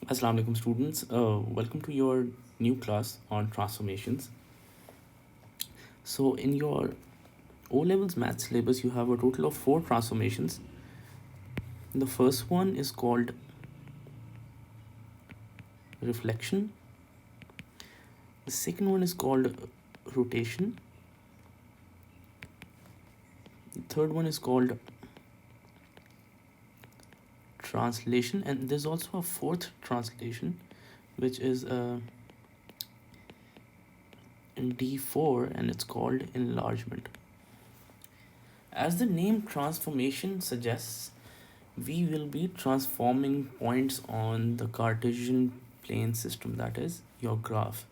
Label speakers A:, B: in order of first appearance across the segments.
A: Assalamu alaikum students. Welcome to your new class on transformations. So in your O levels math syllabus, you have a total of 4 transformations. The first one is called reflection. The second one is called rotation. The third one is called translation, and there's also a fourth translation, which is in D4, and it's called enlargement. As the name transformation suggests, we will be transforming points on the Cartesian plane system, that is your graph.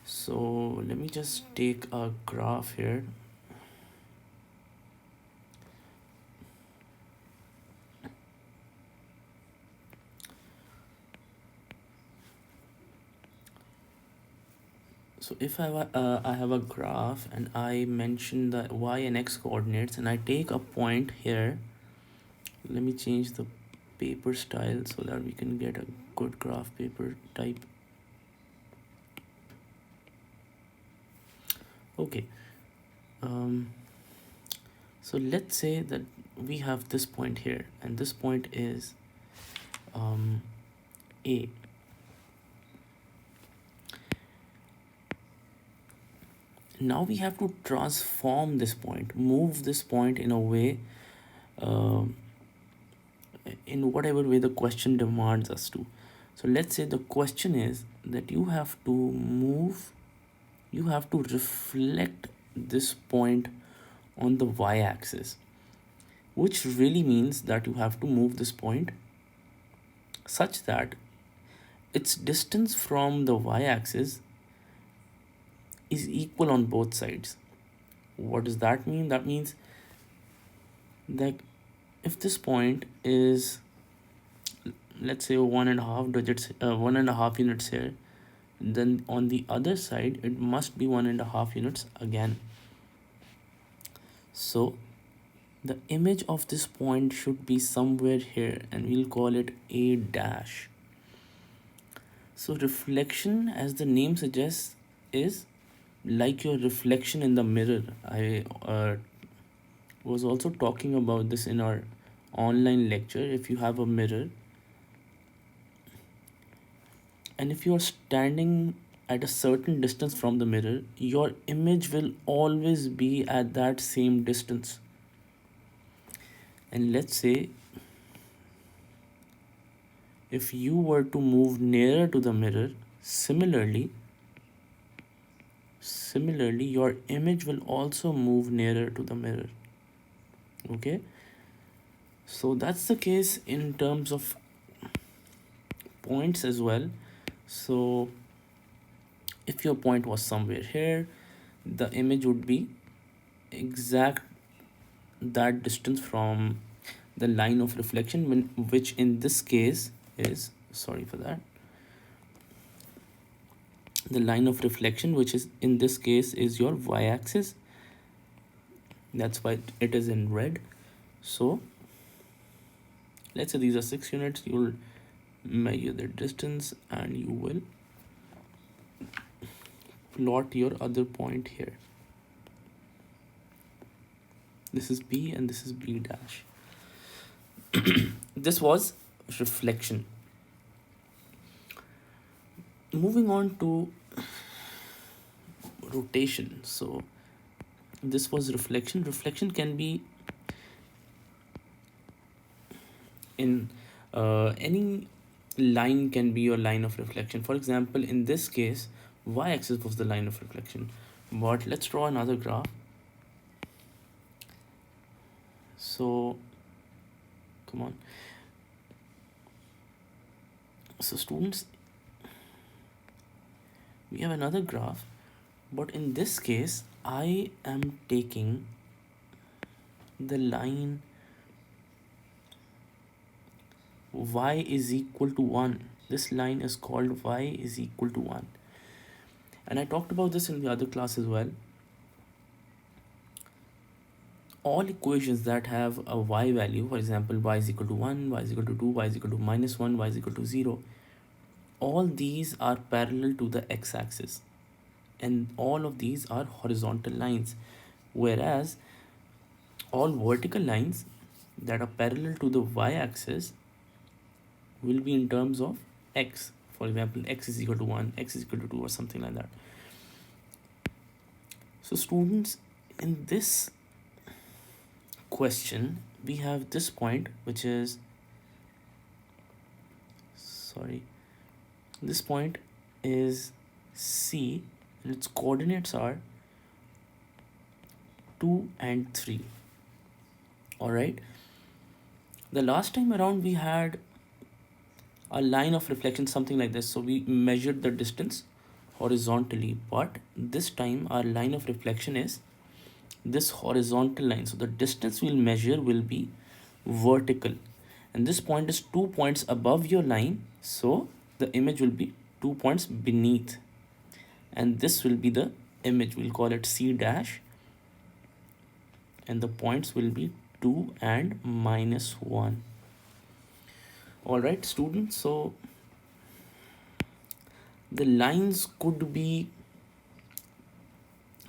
A: So let me just take a graph here. So if I have a graph and I mention the y and x coordinates and I take a point here, let me change the paper style so that we can get a good graph paper type. Okay. So let's say that we have this point here, and this point is A. Now we have to transform this point, move this point in a way, in whatever way the question demands us to. So let's say the question is that you have to reflect this point on the y-axis, which really means that you have to move this point such that its distance from the y-axis is equal on both sides. What does that mean? That means that if this point is, let's say, 1.5 units here, then on the other side it must be 1.5 units again. So the image of this point should be somewhere here, and we'll call it A dash. So reflection, as the name suggests, is like your reflection in the mirror. I was also talking about this in our online lecture. If you have a mirror, and if you are standing at a certain distance from the mirror, your image will always be at that same distance. And let's say if you were to move nearer to the mirror, similarly your image will also move nearer to the mirror. Okay, so that's the case in terms of points as well. So if your point was somewhere here, the image would be exact that distance from the line of reflection, which in this case is, sorry for that, the line of reflection, which is in this case is your y-axis. That's why it is in red. So let's say these are 6 units. You'll measure the distance and you will plot your other point here. This is B and this is B dash. This was reflection. Moving on to rotation. So this was reflection. Reflection can be in any line can be your line of reflection. For example, in this case, y-axis was the line of reflection. But let's draw another graph. So come on. So students, we have another graph, but in this case I am taking the line y is equal to 1. This line is called y is equal to 1, and I talked about this in the other class as well. All equations that have a y value, for example y is equal to 1, y is equal to 2, y is equal to -1, y is equal to 0, all these are parallel to the x-axis, and all of these are horizontal lines, whereas all vertical lines that are parallel to the y-axis will be in terms of x. For example, x is equal to 1, x is equal to 2, or something like that. So students, in this question we have this point, which is, sorry, this point is C, and its coordinates are 2 and 3. All right, the last time around we had a line of reflection, something like this, so we measured the distance horizontally, but this time our line of reflection is this horizontal line, so the distance we'll measure will be vertical, and this point is 2 points above your line, so the image will be 2 points beneath, and this will be the image. We'll call it C dash, and the points will be 2 and -1. All right, students, so the lines could be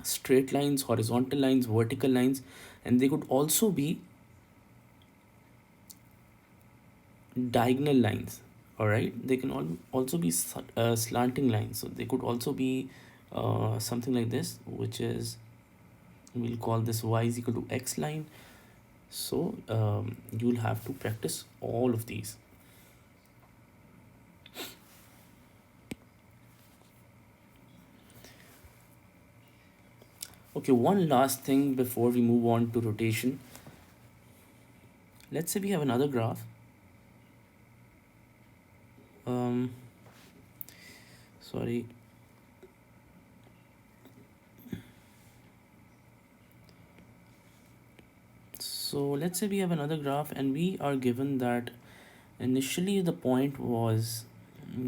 A: straight lines, horizontal lines, vertical lines, and they could also be diagonal lines. All right, they can also be slanting lines, so they could also be something like this, which is, we'll call this y is equal to x line. So you'll have to practice all of these. Okay, one last thing before we move on to rotation. Let's say we have another graph. Sorry. So let's say we have another graph, and we are given that initially the point was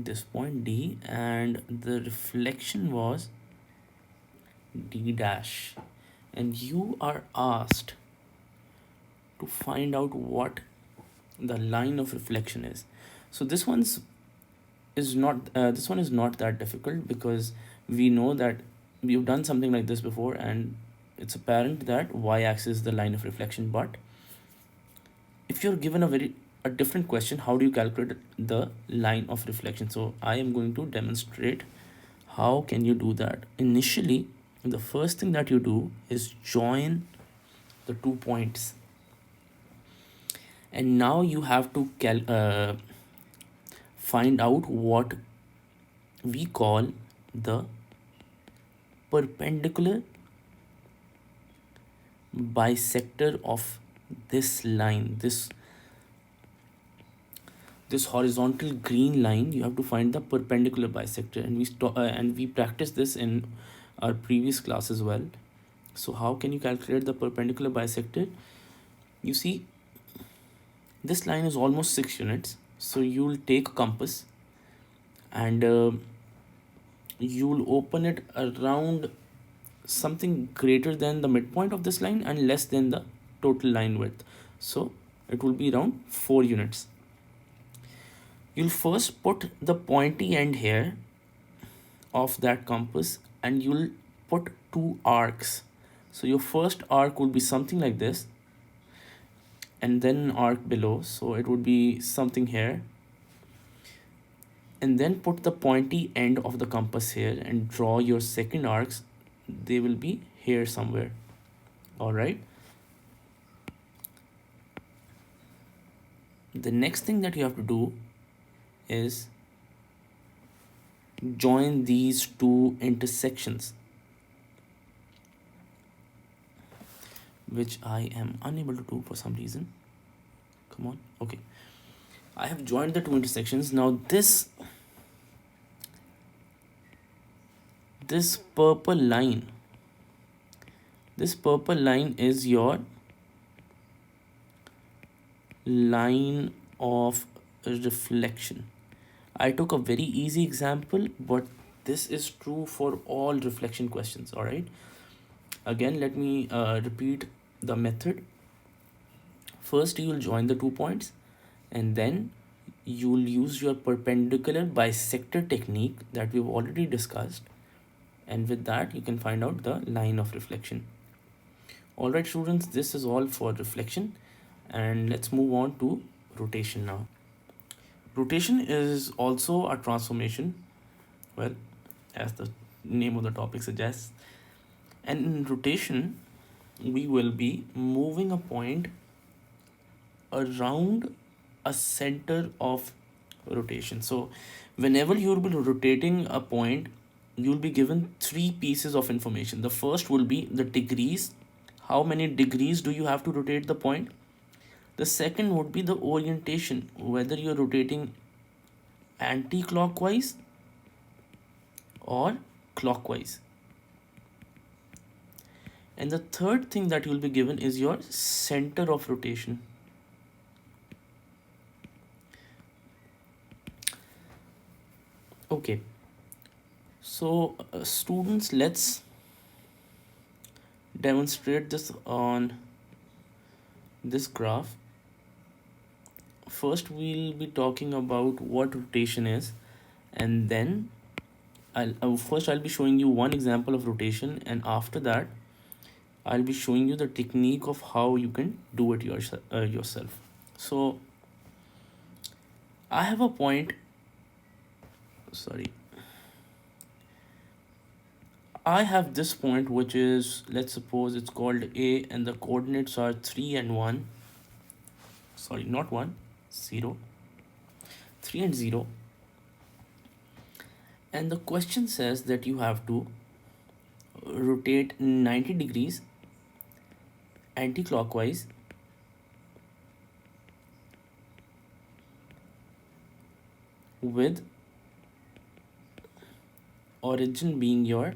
A: this point D, and the reflection was D dash, and you are asked to find out what the line of reflection is. So this one is not that difficult, because we know that we've done something like this before, and it's apparent that y-axis is the line of reflection. But if you're given a different question, how do you calculate the line of reflection? So I am going to demonstrate how can you do that. Initially, the first thing that you do is join the 2 points, and now you have to find out what we call the perpendicular bisector of this line, this horizontal green line. You have to find the perpendicular bisector, and we practiced this in our previous class as well. So how can you calculate the perpendicular bisector? You see, this line is almost 6 units, so you'll take a compass, and you'll open it around something greater than the midpoint of this line and less than the total line width, so it will be around 4 units. You'll first put the pointy end here of that compass, and you'll put 2 arcs. So your first arc will be something like this, and then an arc below, so it would be something here, and then put the pointy end of the compass here and draw your second arcs. They will be here somewhere. All right, the next thing that you have to do is join these 2 intersections, which I am unable to do for some reason. Come on. Okay, I have joined the 2 intersections. Now this purple line is your line of reflection. I took a very easy example, but this is true for all reflection questions. All right, again, let me repeat the method. First, you will join the 2 points, and then you'll use your perpendicular bisector technique that we've already discussed, and with that you can find out the line of reflection. All right, students, this is all for reflection, and let's move on to rotation now. Rotation is also a transformation, well, as the name of the topic suggests. And in rotation, we will be moving a point around a center of rotation. So, whenever you'll be rotating a point, you'll be given three pieces of information. The first will be the degrees. How many degrees do you have to rotate the point? The second would be the orientation, whether you're rotating anti-clockwise or clockwise. And the third thing that you'll be given is your center of rotation. Okay, so students, let's demonstrate this on this graph. First, we'll be talking about what rotation is, and then I'll be showing you one example of rotation, and after that, I'll be showing you the technique of how you can do it yourself. So, I have a point. Sorry. I have this point, which is, let's suppose it's called A, and the coordinates are 3 and 1. Sorry, not 1, 0. 3 and 0. And the question says that you have to rotate 90 degrees anti-clockwise with origin being your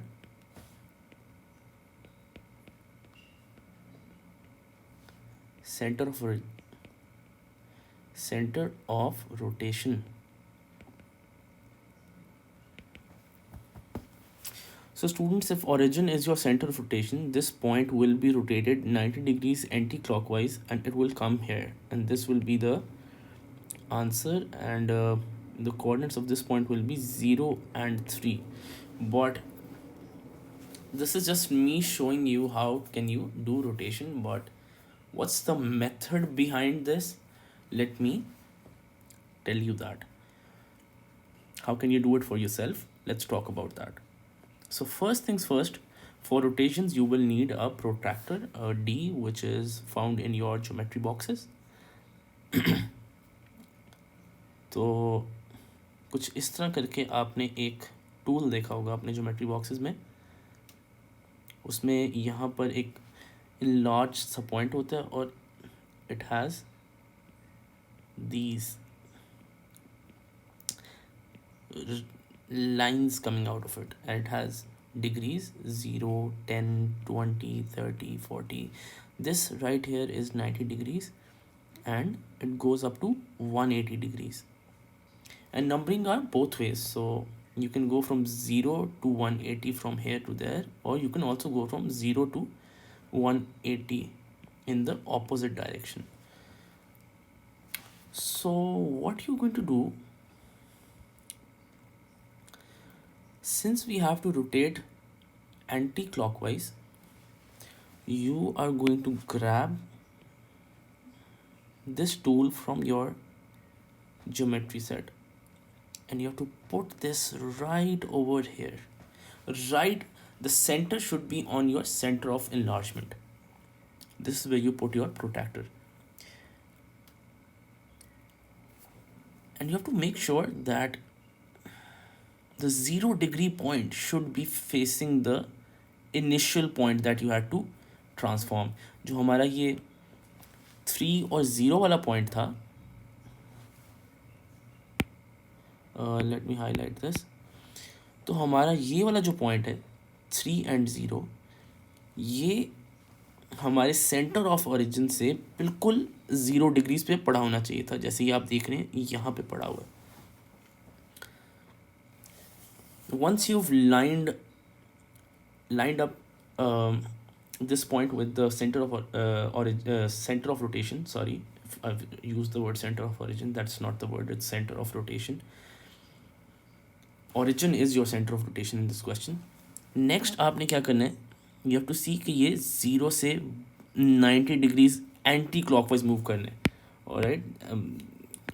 A: center of rotation. So students, if origin is your center of rotation, this point will be rotated 90 degrees anti-clockwise, and it will come here, and this will be the answer, and the coordinates of this point will be 0 and 3. But this is just me showing you how can you do rotation, but what's the method behind this? Let me tell you that. How can you do it for yourself? Let's talk about that. So first things first, for rotations you will need a protractor, a D, which is found in your geometry boxes. तो कुछ इस तरह करके आपने एक tool देखा होगा अपने ज्योमेट्री बॉक्सेस में, उसमें यहाँ पर एक लार्ज सा पॉइंट होता है और it has these lines coming out of it, and it has degrees 0, 10, 20, 30, 40. This right here is 90 degrees, and it goes up to 180 degrees, and numbering are both ways, so you can go from 0 to 180 from here to there, or you can also go from 0 to 180 in the opposite direction. So what you're going to do, since we have to rotate anti-clockwise, you are going to grab this tool from your geometry set, and you have to put this right over here. Right, the center should be on your center of enlargement. This is where you put your protractor. And you have to make sure that the 0 degree point should be facing the initial point that you had to transform. जो हमारा ये 3 और 0 वाला point था, let me highlight this. तो हमारा ये वाला जो point है 3 and 0, ये हमारे सेंटर ऑफ ओरिजिन से बिल्कुल 0 डिग्रीज पे पड़ा होना चाहिए था, जैसे ये आप देख रहे हैं यहाँ पे पड़ा हुआ है. Once you've lined up this point with the center of rotation, sorry I've used the word center of origin. That's not the word, it's center of rotation. Origin is your center of rotation in this question. Next आपने क्या करना है, you have to see कि ये 0 से 90 degrees anti clockwise move करना है. Alright,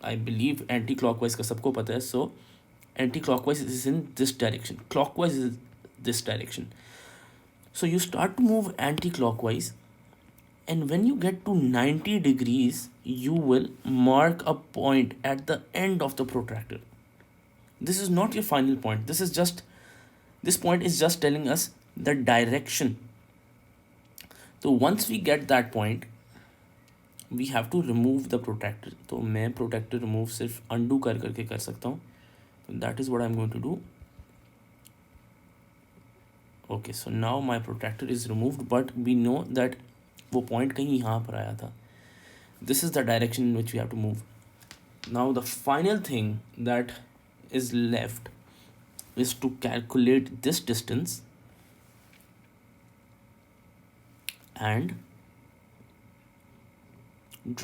A: I believe anti clockwise का सबको पता है. So anti clockwise is in this direction, clockwise is this direction. So you start to move anti-clockwise, and when you get to 90 degrees, you will mark a point at the end of the protractor. This is not your final point. This point is just telling us the direction. So once we get that point, we have to remove the protractor. तो मैं protractor remove सिर्फ undo कर करके कर सकता हूँ. So that is what I'm going to do. Okay, so now my protractor is removed, but we know that वो point कहीं यहाँ पर आया था. This is the direction in which we have to move. Now the final thing that is left is to calculate this distance and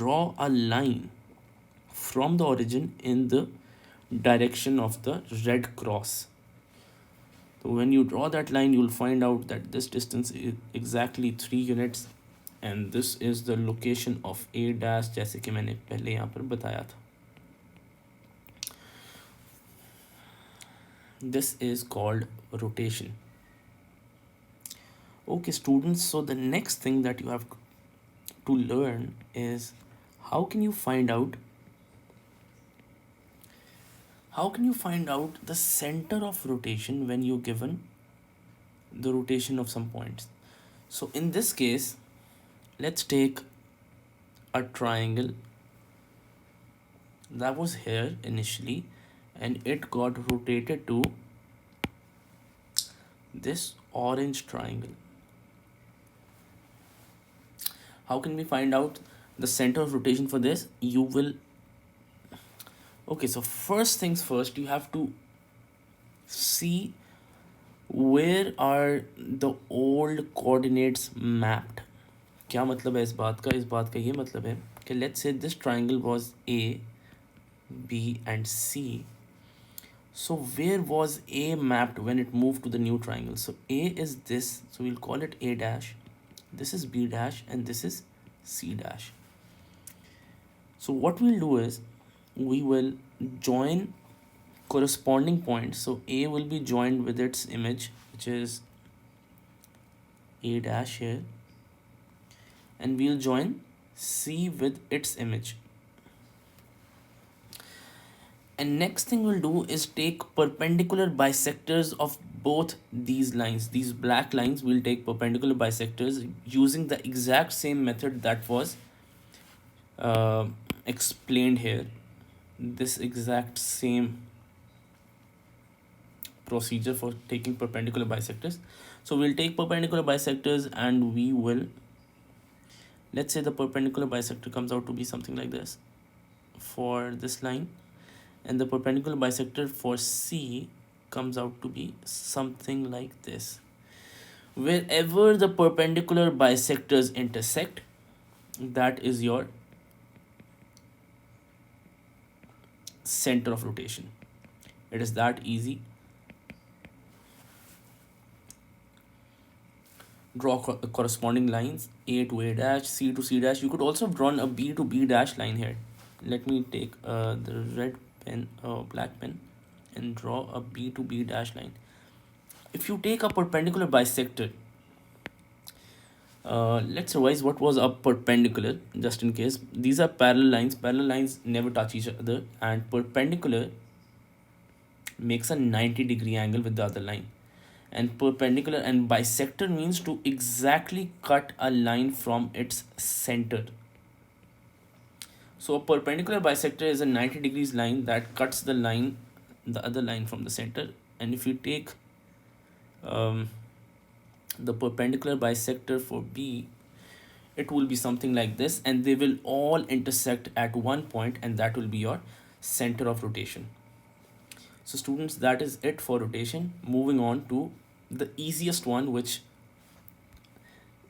A: draw a line from the origin in the direction of the red cross. So when you draw that line, you'll find out that this distance is exactly 3 units, and this is the location of A dash, जैसे कि मैंने पहले यहाँ पर बताया था. This is called rotation. Okay students, so the next thing that you have to learn is how can you find out the center of rotation when you're given the rotation of some points. So in this case, let's take a triangle that was here initially, and it got rotated to this orange triangle. How can we find out the center of rotation for this? Okay, so first things first, you have to see where are the old coordinates mapped. क्या मतलब है इस बात का? इस बात का ये मतलब है कि let's say this triangle was A, B and C. So where was A mapped when it moved to the new triangle? So A is this, so we'll call it A dash, this is B dash, and this is C dash. So what we'll do is we will join corresponding points. So A will be joined with its image, which is A dash here, and we'll join C with its image. And next thing we'll do is take perpendicular bisectors of both these lines. These black lines, we'll take perpendicular bisectors using the exact same method that was explained here. This exact same procedure for taking perpendicular bisectors. So we'll take perpendicular bisectors, and we will, let's say the perpendicular bisector comes out to be something like this for this line, and the perpendicular bisector for C comes out to be something like this. Wherever the perpendicular bisectors intersect, that is your center of rotation. It is that easy. Draw corresponding lines, A to A dash, C to C dash. You could also have drawn a B to B dash line here. Let me take the red pen, black pen, and draw a B to B dash line. If you take a perpendicular bisector, let's revise what was a perpendicular just in case. These are parallel lines. Parallel lines never touch each other, and perpendicular makes a 90-degree angle with the other line. And perpendicular and bisector means to exactly cut a line from its center. So a perpendicular bisector is a 90 degrees line that cuts the line, the other line from the center. And if you take the perpendicular bisector for B, it will be something like this, and they will all intersect at one point, and that will be your center of rotation. So students, that is it for rotation. Moving on to the easiest one, which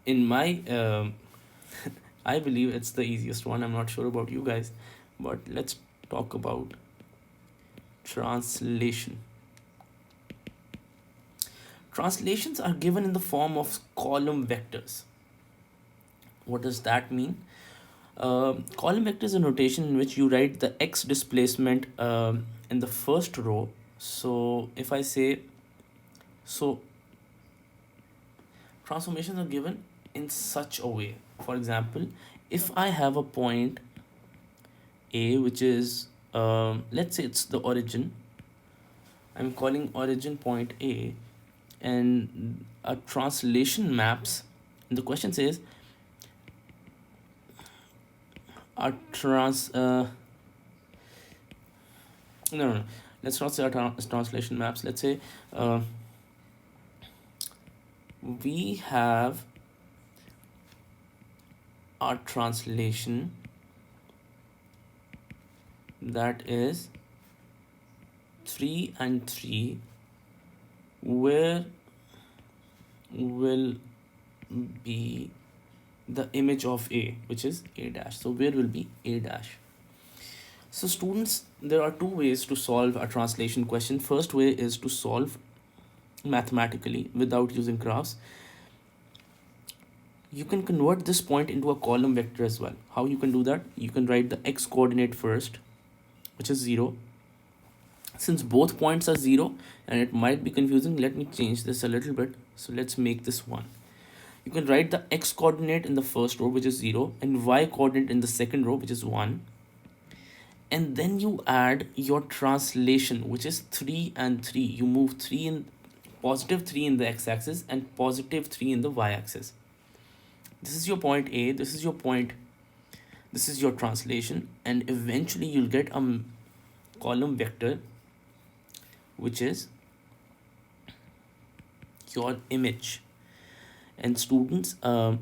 A: in my I believe it's the easiest one. I'm not sure about you guys, but let's talk about translation. Translations are given in the form of column vectors. What does that mean? Column vector is a notation in which you write the x displacement in the first row. So if I say, so transformations are given in such a way. For example, if I have a point A, which is, let's say it's the origin, I'm calling origin point A, and a translation maps, and the question says, a no, let's not say our translation maps. Let's say uh, we have our translation that is 3 and 3, where will be the image of A, which is A dash. So where will be A dash? So students, there are two ways to solve a translation question. First way is to solve mathematically without using graphs. You can convert this point into a column vector as well. How you can do that? You can write the x coordinate first, which is 0. Since both points are 0 and it might be confusing, let me change this a little bit. So let's make this 1. You can write the x coordinate in the first row, which is 0, and y coordinate in the second row, which is 1. And then you add your translation, which is 3 and 3. You move 3 in positive 3 in the x-axis and positive 3 in the y-axis. This is your point A, this is your point, this is your translation, and eventually you'll get a column vector, which is your image. And students, how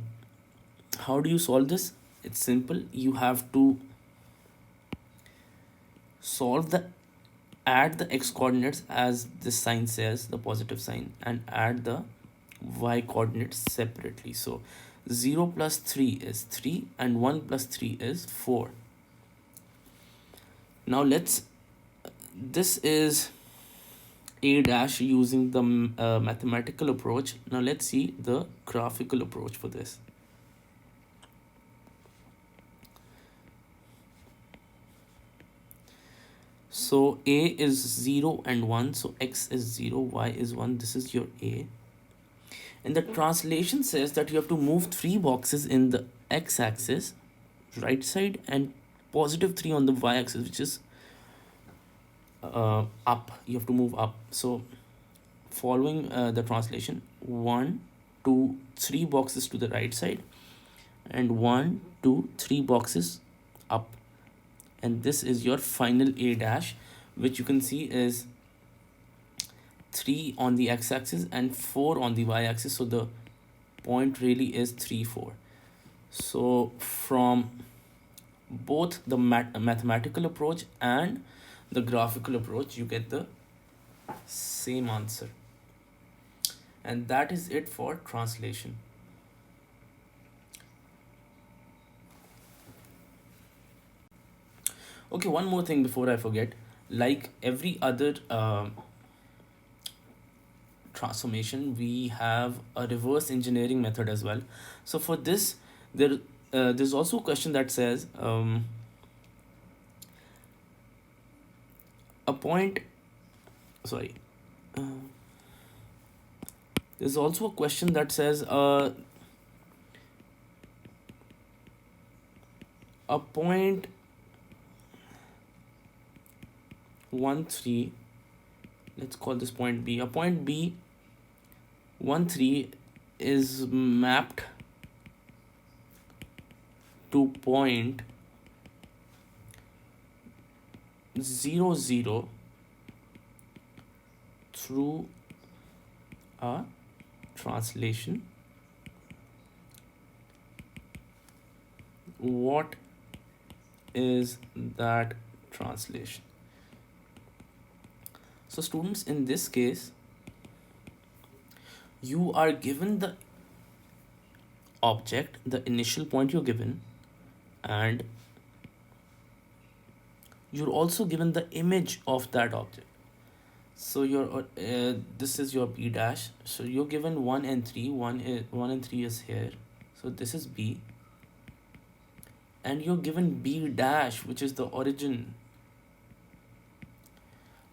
A: do you solve this? It's simple. You have to add the x coordinates as this sign says, the positive sign, and add the y coordinates separately. So 0 plus 3 is 3 and 1 plus 3 is 4. Now this is A dash using the mathematical approach. Now let's see the graphical approach for this. So A is 0 and 1, so x is 0, y is 1, this is your A. And the translation says that you have to move 3 boxes in the x-axis, right side, and positive 3 on the y-axis, which is up. You have to move up. So following the translation, 1, 2, 3 boxes to the right side, and 1, 2, 3 boxes up. And this is your final A dash, which you can see is 3 on the x-axis and 4 on the y-axis. So the point really is 3, 4. So from both the mathematical approach and the graphical approach, you get the same answer. And that is it for translation. Okay, one more thing before I forget. Like every other transformation, we have a reverse engineering method as well. So for this, there's also a question that says a point, sorry, there's also a question that says a point 1 3, let's call this point B. A point B 1 3 is mapped to point 0 0 through a translation. What is that translation? So students, in this case, you are given the object, the initial point you're given, and you're also given the image of that object. So your this is your b dash, so you're given 1 and 3. 1 and 3 is here, so this is b, and you're given b dash, which is the origin.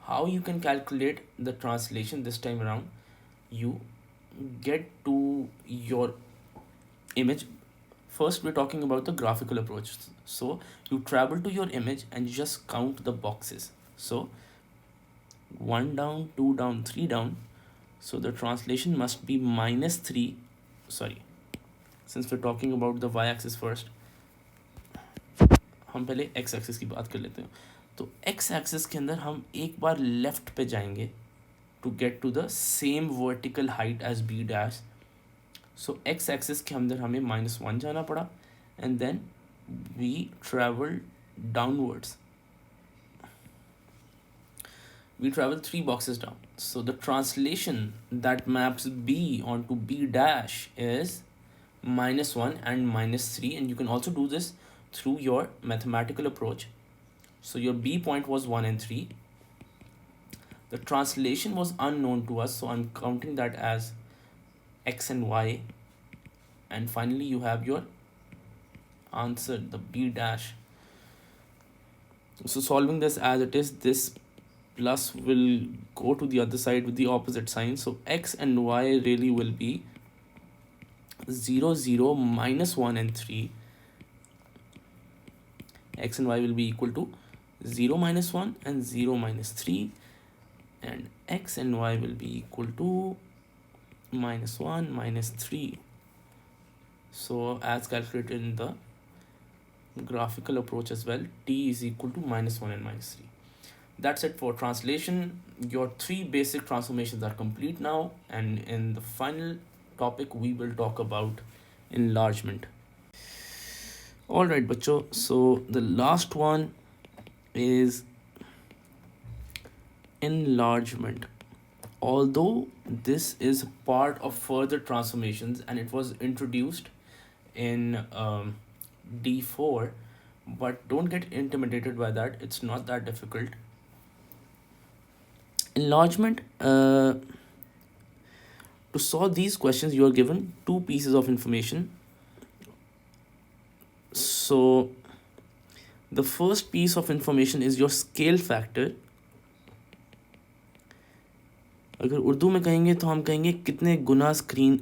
A: How you can calculate the translation this time around? You get to your image. First, we're talking about the graphical approach. So you travel to your image and you just count the boxes. So 1 down, 2 down, 3 down. So the translation must be -3. Sorry, since we're talking about the y-axis first, हम पहले x-axis की बात कर लेते हैं. तो x-axis के अंदर हम एक बार लेफ्ट पे जाएंगे to get to the same vertical height as b dash. So x-axis के अंदर हमें -1 जाना पड़ा, and then we traveled downwards. We travel 3 boxes down. So the translation that maps b onto b dash is -1 and -3, and you can also do this through your mathematical approach. So your b point was 1 and 3. The translation was unknown to us, so I'm counting that as x and y, and finally you have your answer, the b dash. So solving this as it is, this plus will go to the other side with the opposite sign. So x and y really will be 0, 0, -1 and 3. X and y will be equal to 0, -1 and 0, -3, and x and y will be equal to -1, -3. So as calculated in the graphical approach as well, t is equal to -1 and -3. That's it for translation. Your 3 basic transformations are complete now, and in the final topic we will talk about enlargement. Alright bacho, so the last one is enlargement. Although this is part of further transformations and it was introduced in D4, but don't get intimidated by that, it's not that difficult. Enlargement, to solve these questions you are given 2 pieces of information. So the first piece of information is your scale factor. अगर उर्दू में कहेंगे तो हम कहेंगे कितने गुना screen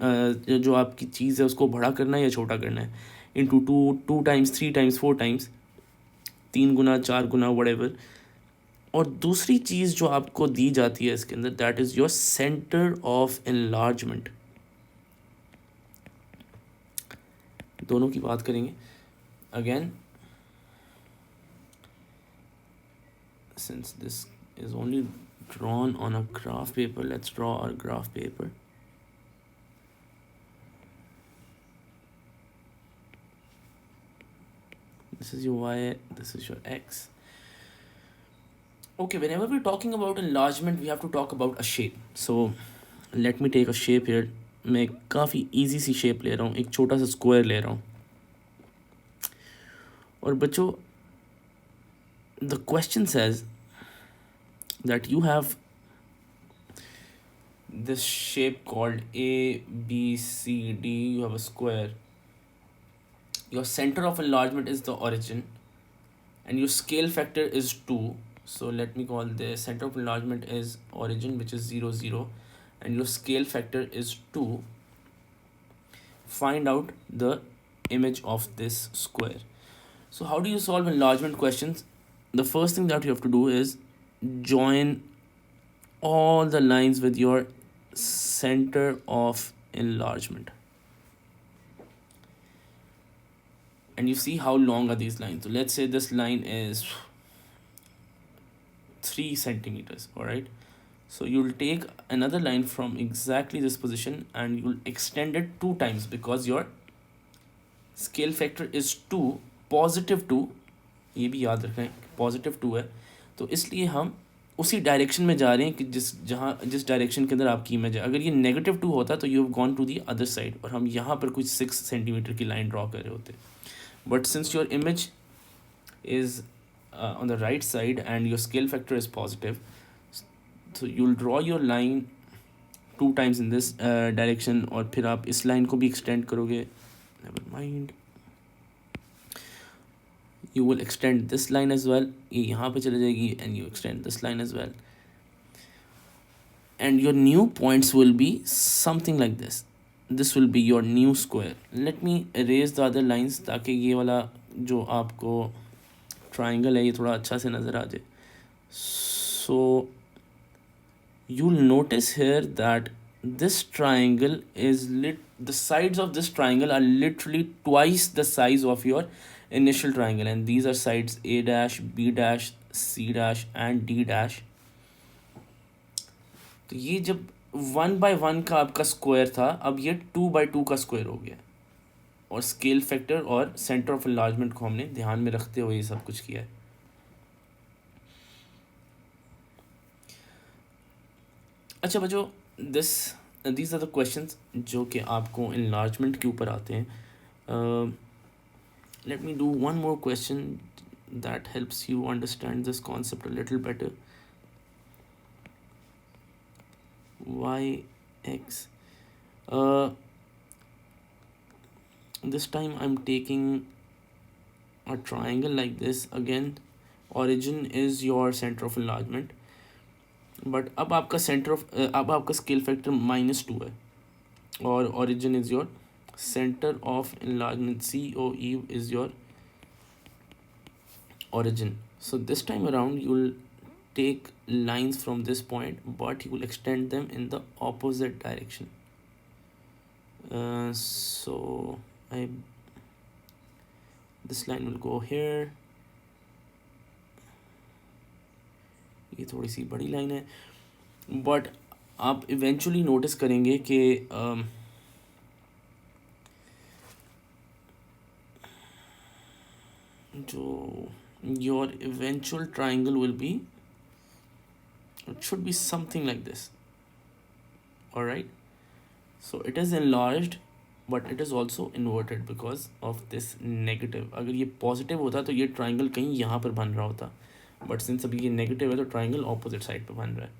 A: जो आपकी चीज़ है उसको बड़ा करना है या छोटा करना है, इंटू 2 टाइम्स, 3 टाइम्स, 4 टाइम्स, 3 गुना, 4 गुना, whatever. और दूसरी चीज़ जो आपको दी जाती है इसके अंदर, that is your centre of enlargement. दोनों की बात करेंगे. Again, since this is only drawn on a graph paper, let's draw our graph paper. This is your y, this is your x. Okay, whenever we're talking about enlargement, we have to talk about a shape. So let me take a shape here. मैं काफ़ी easy सी shape ले रहा हूँ, एक छोटा सा square ले रहा हूँ. और बच्चों, the question says that you have this shape called A, B, C, D. You have a square. Your center of enlargement is the origin, and your scale factor is 2. So let me call the center of enlargement is origin, which is 0, 0, and your scale factor is 2. Find out the image of this square. So how do you solve enlargement questions? The first thing that you have to do is join all the lines with your center of enlargement. And you see how long are these lines. So let's say this line is 3 centimeters, all right? So you'll take another line from exactly this position and you'll extend it 2 times because your scale factor is 2, positive 2. ये भी याद रखें, positive 2 है, तो इसलिए हम उसी direction में जा रहे हैं कि जिस डायरेक्शन के अंदर आपकी इमेज है. अगर ये नेगेटिव 2 होता तो you have gone to the other side और हम यहाँ पर कुछ 6 सेंटीमीटर की लाइन ड्रॉ कर रहे होते. But since your image is on the right side and your scale factor is positive, so you'll draw your line two times in this direction, और फिर आप इस लाइन को भी एक्सटेंड करोगे. Never mind, you will extend this line as well. ये यहाँ पे चले जाएगी and you extend this line as well, and your new points will be something like this. This will be your new square. Let me arrange the other lines ताकि ये वाला जो आपको ट्राइंगल है ये थोड़ा अच्छा से नज़र आ जाए. सो you'll notice here that this triangle is the sides of this triangle are literally twice the size of your initial triangle, and these are sides a dash, b dash, c dash and d dash. तो ये जब 1/1 का आपका square था, अब ये 2/2 का square हो गया, और स्केल फैक्टर और सेंटर ऑफ एनलार्जमेंट को हमने ध्यान में रखते हुए ये सब कुछ किया है. अच्छा बच्चों, these are the questions जो कि आपको enlargement के ऊपर आते हैं. Let me do one more question that helps you understand this concept a little better. Yx. This time I'm taking a triangle like this. Again, origin is your center of enlargement. But अब आपका अब आपका scale factor -2 है, और origin is your centre of enlargement. COE is your origin. So this time around you will take lines from this point, but you will extend them in the opposite direction. So this line will go here. ये थोड़ी सी बड़ी line है, but आप eventually notice करेंगे कि जो your eventual triangle will be, it should be something like this. Alright, so it is enlarged but it is also inverted because of this negative. अगर ये पॉजिटिव होता तो ये ट्राइंगल कहीं यहाँ पर बन रहा होता, बट सिंस अभी ये नेगेटिव है तो ट्राइंगल ऑपोजिट साइड पे बन रहा है.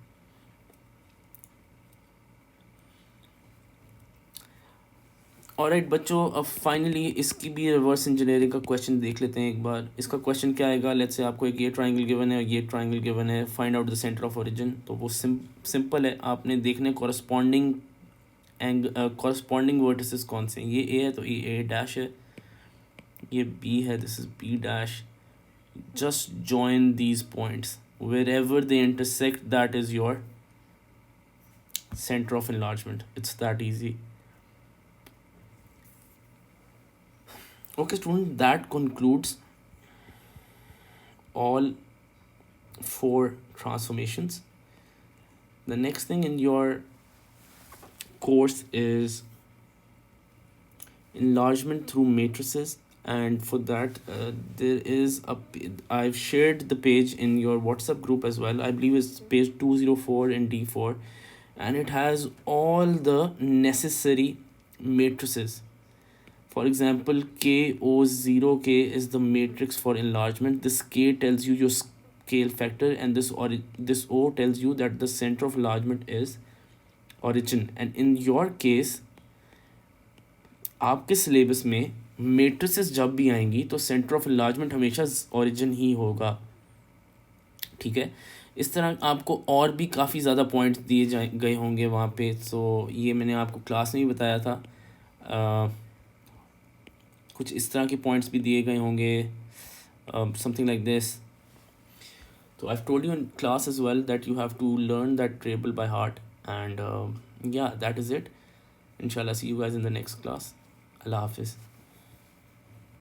A: ऑलराइट बच्चों, अब फाइनली इसकी भी रिवर्स इंजीनियरिंग का क्वेश्चन देख लेते हैं एक बार. इसका क्वेश्चन क्या आएगा? लेट्स से आपको एक ये ट्राइंगल गिवन है और ये ट्राइंगल गिवन है. Find out the centre of origin. तो वो सिंपल है, आपने देखने कॉरस्पॉन्डिंग वर्टिसेस कौन से हैं. ये ए है तो ये A डैश है, ये B है, this is B dash. Just join these points. Wherever they intersect, that is your center of enlargement. It's that easy. Okay student, that concludes all 4 transformations. The next thing in your course is enlargement through matrices, and for that there is I've shared the page in your WhatsApp group as well. I believe it's page 204 in D4, and it has all the necessary matrices. For example, KO0K is the matrix for enlargement. This K tells you your scale factor, and this O tells you that the center of enlargement is origin. And in your case, आपके syllabus में matrices जब भी आएंगी तो centre of enlargement हमेशा origin ही होगा. ठीक है, इस तरह आपको और भी काफ़ी ज़्यादा पॉइंट्स दिए गए होंगे वहाँ पे. सो ये मैंने आपको क्लास में भी बताया था. कुछ इस तरह के पॉइंट्स भी दिए गए होंगे, समथिंग लाइक दिस. तो I have told you in class as well that you have to learn that table by heart. And yeah, that is it. Inshallah, see you guys in the next class. Allah Hafiz.